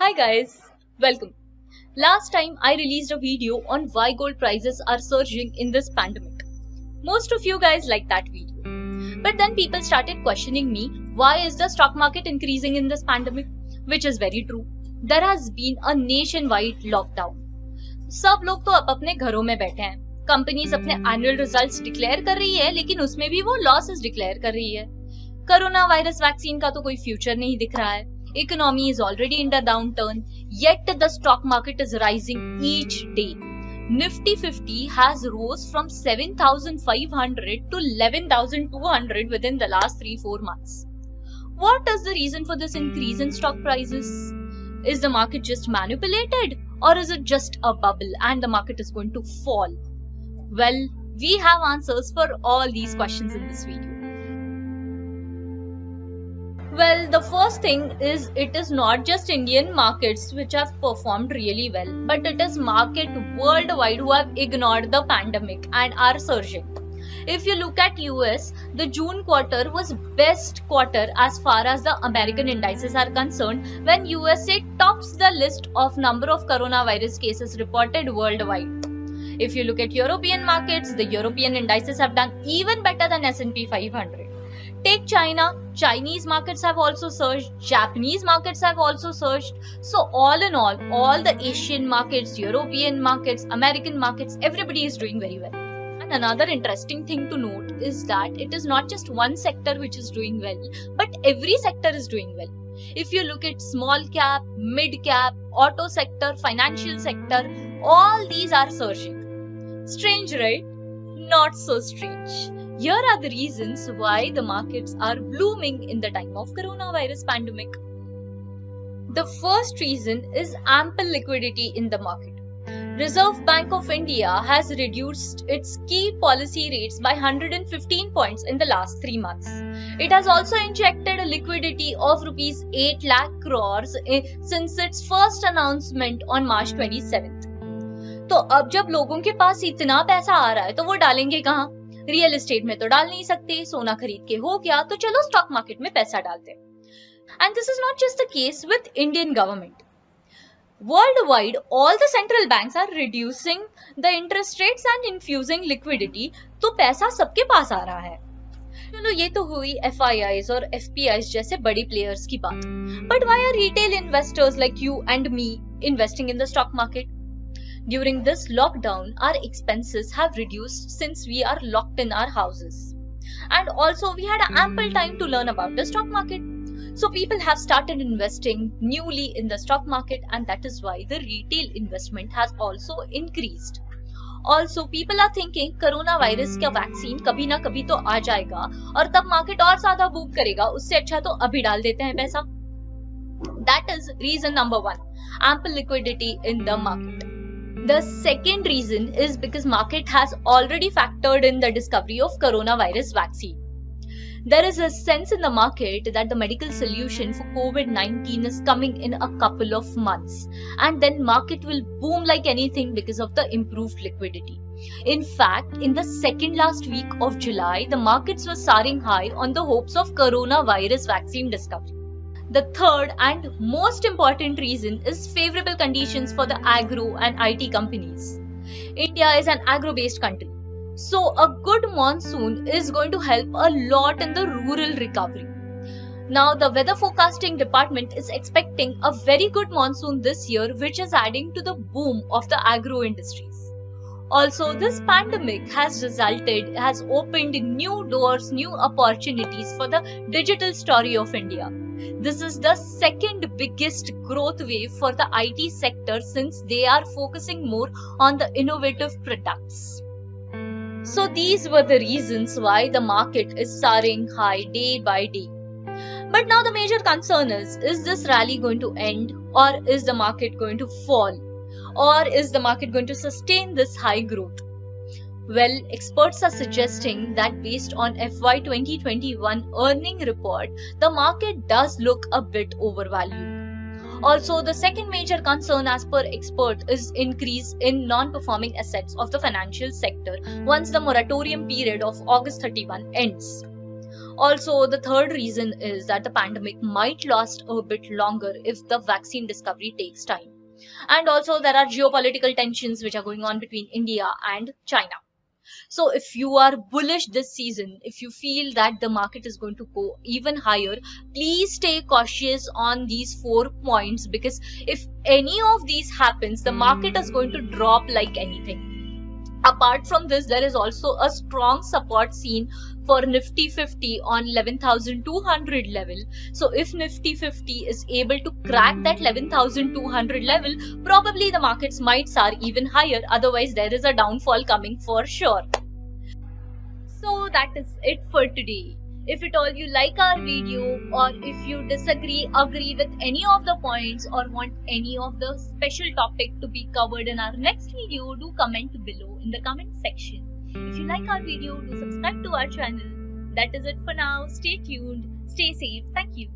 Hi guys, welcome. Last time I released a video on why gold prices are surging in this pandemic. Most of you guys liked that video. But then people started questioning me, why is the stock market increasing in this pandemic? Which is very true. There has been a nationwide lockdown. सब लोग तो अपने घरों में बैठे हैं. Companies अपने annual results declare कर रही है, लेकिन उसमें भी वो लॉसेस डिक्लेयर कर रही है. कोरोना वायरस वैक्सीन का तो कोई फ्यूचर नहीं दिख रहा है. Economy is already in the downturn, yet the stock market is rising each day. Nifty 50 has rose from 7,500 to 11,200 within the last 3-4 months. What is the reason for this increase in stock prices? Is the market just manipulated, or is it just a bubble and the market is going to fall? Well, we have answers for all these questions in this video. Well, the first thing is it is not just Indian markets which have performed really well, but it is market worldwide who have ignored the pandemic and are surging. If you look at US, the June quarter was best quarter as far as the American indices are concerned, when USA tops the list of number of coronavirus cases reported worldwide. If you look at European markets, the European indices have done even better than S&P 500. Take China, Chinese markets have also surged, Japanese markets have also surged. So all in all the Asian markets, European markets, American markets, everybody is doing very well. And another interesting thing to note is that it is not just one sector which is doing well, but every sector is doing well. If you look at small cap, mid cap, auto sector, financial sector, all these are surging. Strange, right? Not so strange. Here are the reasons why the markets are blooming in the time of coronavirus pandemic. The first reason is ample liquidity in the market. Reserve Bank of India has reduced its key policy rates by 115 points in the last 3 months. It has also injected a liquidity of rupees 8 lakh crores since its first announcement on March 27th. तो अब जब लोगों के पास इतना पैसा आ रहा है तो वो डालेंगे कहाँ? रियल एस्टेट में तो डाल नहीं सकते, सोना खरीद के हो गया तो चलो स्टॉक मार्केट में पैसा डालते हैं. And this is not just the case with Indian government. Worldwide all the central banks are reducing the interest rates and infusing liquidity, तो पैसा सबके पास आ रहा है. चलो ये तो हुई FIIs और FPIs जैसे बड़ी प्लेयर्स की बात. But why are retail investors like you and me investing in the stock market? During this lockdown, our expenses have reduced since we are locked in our houses. And also we had ample time to learn about the stock market. So people have started investing newly in the stock market, and that is why the retail investment has also increased. Also people are thinking coronavirus का vaccine कभी ना कभी तो आ जाएगा और तब market और ज्यादा बूम करेगा, उससे अच्छा तो अभी डाल देते हैं पैसा. That is reason number 1, ample liquidity in the market. The second reason is because market has already factored in the discovery of coronavirus vaccine. There is a sense in the market that the medical solution for COVID-19 is coming in a couple of months, and then market will boom like anything because of the improved liquidity. In fact, in the second last week of July, the markets were soaring high on the hopes of coronavirus vaccine discovery. The third and most important reason is favorable conditions for the agro and IT companies. India is an agro-based country, so a good monsoon is going to help a lot in the rural recovery. Now, the weather forecasting department is expecting a very good monsoon this year, which is adding to the boom of the agro industries. Also, this pandemic has opened new doors, new opportunities for the digital story of India. This is the second biggest growth wave for the IT sector since they are focusing more on the innovative products. So these were the reasons why the market is soaring high day by day. But now the major concern is this rally going to end, or is the market going to fall? Or is the market going to sustain this high growth? Well, experts are suggesting that based on FY 2021 earning report, the market does look a bit overvalued. Also, the second major concern as per expert is increase in non-performing assets of the financial sector once the moratorium period of August 31 ends. Also, the third reason is that the pandemic might last a bit longer if the vaccine discovery takes time. And also, there are geopolitical tensions which are going on between India and China. So if you are bullish this season, if you feel that the market is going to go even higher, please stay cautious on these 4 points, because if any of these happens, the market is going to drop like anything. Apart from this, there is also a strong support seen for Nifty 50 on 11,200 level. So if Nifty 50 is able to crack that 11,200 level, probably the markets might soar even higher. Otherwise, there is a downfall coming for sure. So that is it for today. If at all you like our video, or if you disagree, agree with any of the points, or want any of the special topic to be covered in our next video, do comment below in the comment section. If you like our video, do subscribe to our channel. That is it for now. Stay tuned, stay safe. Thank you.